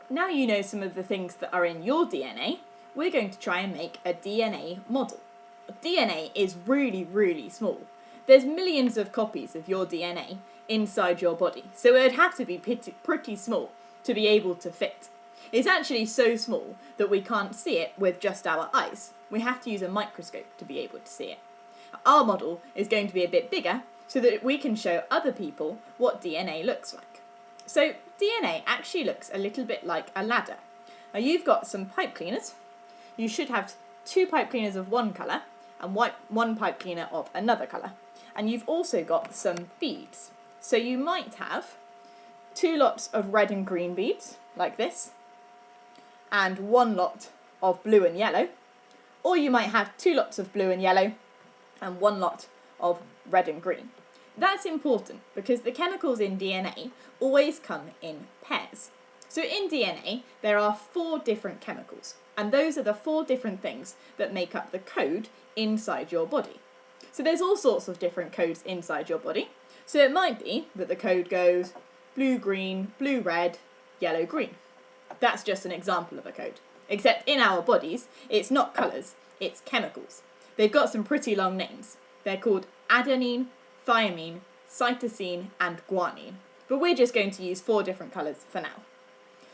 now you know some of the things that are in your DNA, we're going to try and make a DNA model. DNA is really, really small. There's millions of copies of your DNA inside your body, so it would have to be pretty small to be able to fit. It's actually so small that we can't see it with just our eyes. We have to use a microscope to be able to see it. Our model is going to be a bit bigger so that we can show other people what DNA looks like. So DNA actually looks a little bit like a ladder. Now you've got some pipe cleaners. You should have 2 pipe cleaners of one colour and 1 pipe cleaner of another colour. And you've also got some beads. So you might have 2 lots of red and green beads, like this, and 1 lot of blue and yellow. Or you might have 2 lots of blue and yellow and 1 lot of red and green. That's important because the chemicals in DNA always come in pairs. So in DNA, there are 4 different chemicals, and those are the 4 different things that make up the code inside your body. So there's all sorts of different codes inside your body. So it might be that the code goes blue, green, blue, red, yellow, green. That's just an example of a code. Except in our bodies, it's not colours, it's chemicals. They've got some pretty long names. They're called adenine, thymine, cytosine, and guanine. But we're just going to use 4 different colours for now.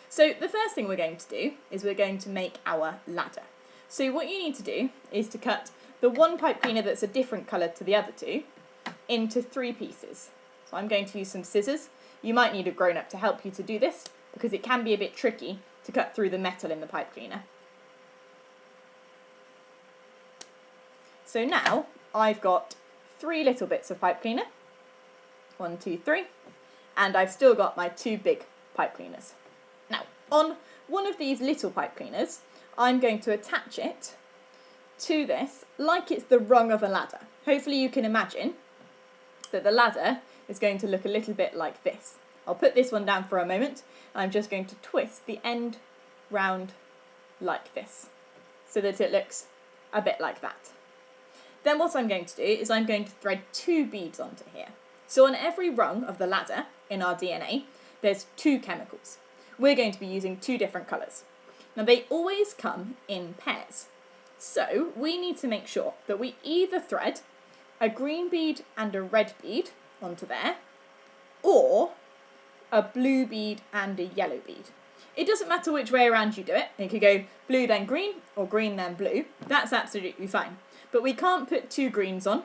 So the first thing we're going to do is we're going to make our ladder. So what you need to do is to cut the 1 pipe cleaner that's a different colour to the other 2 into 3 pieces. So I'm going to use some scissors. You might need a grown-up to help you to do this because it can be a bit tricky to cut through the metal in the pipe cleaner. So now I've got 3 little bits of pipe cleaner. 1, 2, 3. And I've still got my 2 big pipe cleaners. Now, on one of these little pipe cleaners, I'm going to attach it to this like it's the rung of a ladder. Hopefully you can imagine that the ladder is going to look a little bit like this. I'll put this one down for a moment, and I'm just going to twist the end round like this, so that it looks a bit like that. Then what I'm going to do is I'm going to thread 2 beads onto here. So on every rung of the ladder in our DNA, there's 2 chemicals. We're going to be using 2 different colours. Now they always come in pairs. So we need to make sure that we either thread a green bead and a red bead onto there, or a blue bead and a yellow bead. It doesn't matter which way around you do it. It could go blue then green, or green then blue. That's absolutely fine. But we can't put 2 greens on.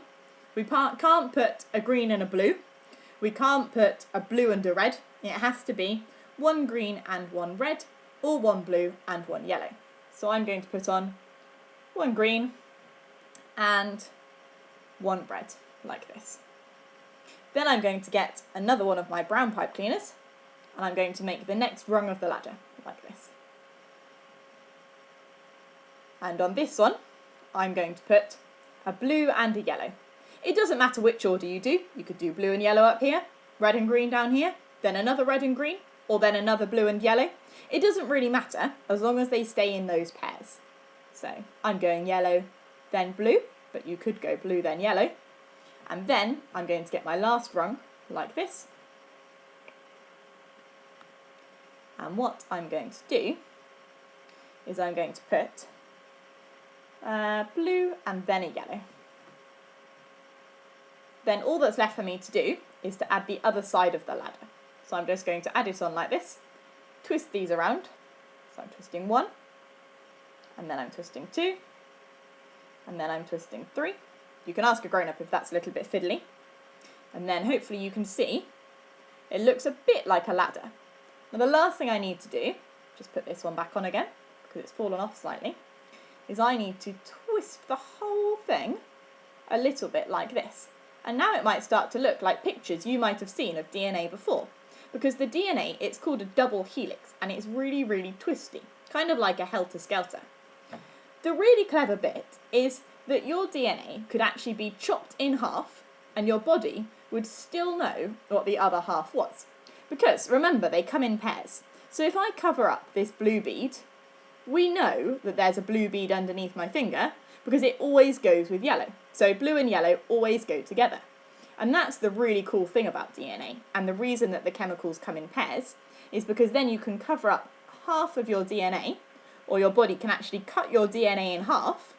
We can't put a green and a blue. We can't put a blue and a red. It has to be 1 green and 1 red, or 1 blue and 1 yellow. So I'm going to put on 1 green and 1 red, like this. Then I'm going to get another one of my brown pipe cleaners, and I'm going to make the next rung of the ladder, like this. And on this one, I'm going to put a blue and a yellow. It doesn't matter which order you do. You could do blue and yellow up here, red and green down here, then another red and green, or then another blue and yellow. It doesn't really matter, as long as they stay in those pairs. So I'm going yellow, then blue, but you could go blue, then yellow. And then I'm going to get my last rung, like this. And what I'm going to do is I'm going to put blue and then a yellow. Then all that's left for me to do is to add the other side of the ladder. So I'm just going to add it on like this, twist these around. So I'm twisting 1, and then I'm twisting 2, and then I'm twisting 3. You can ask a grown-up if that's a little bit fiddly. And then hopefully you can see it looks a bit like a ladder. Now the last thing I need to do, just put this one back on again, because it's fallen off slightly, is I need to twist the whole thing a little bit like this. And now it might start to look like pictures you might have seen of DNA before. Because the DNA, it's called a double helix, and it's really, really twisty, kind of like a helter-skelter. The really clever bit is that your DNA could actually be chopped in half, and your body would still know what the other half was. Because, remember, they come in pairs. So if I cover up this blue bead, we know that there's a blue bead underneath my finger, because it always goes with yellow. So blue and yellow always go together. And that's the really cool thing about DNA. And the reason that the chemicals come in pairs is because then you can cover up half of your DNA, or your body can actually cut your DNA in half,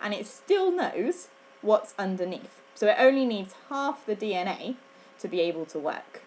and it still knows what's underneath. So it only needs half the DNA to be able to work.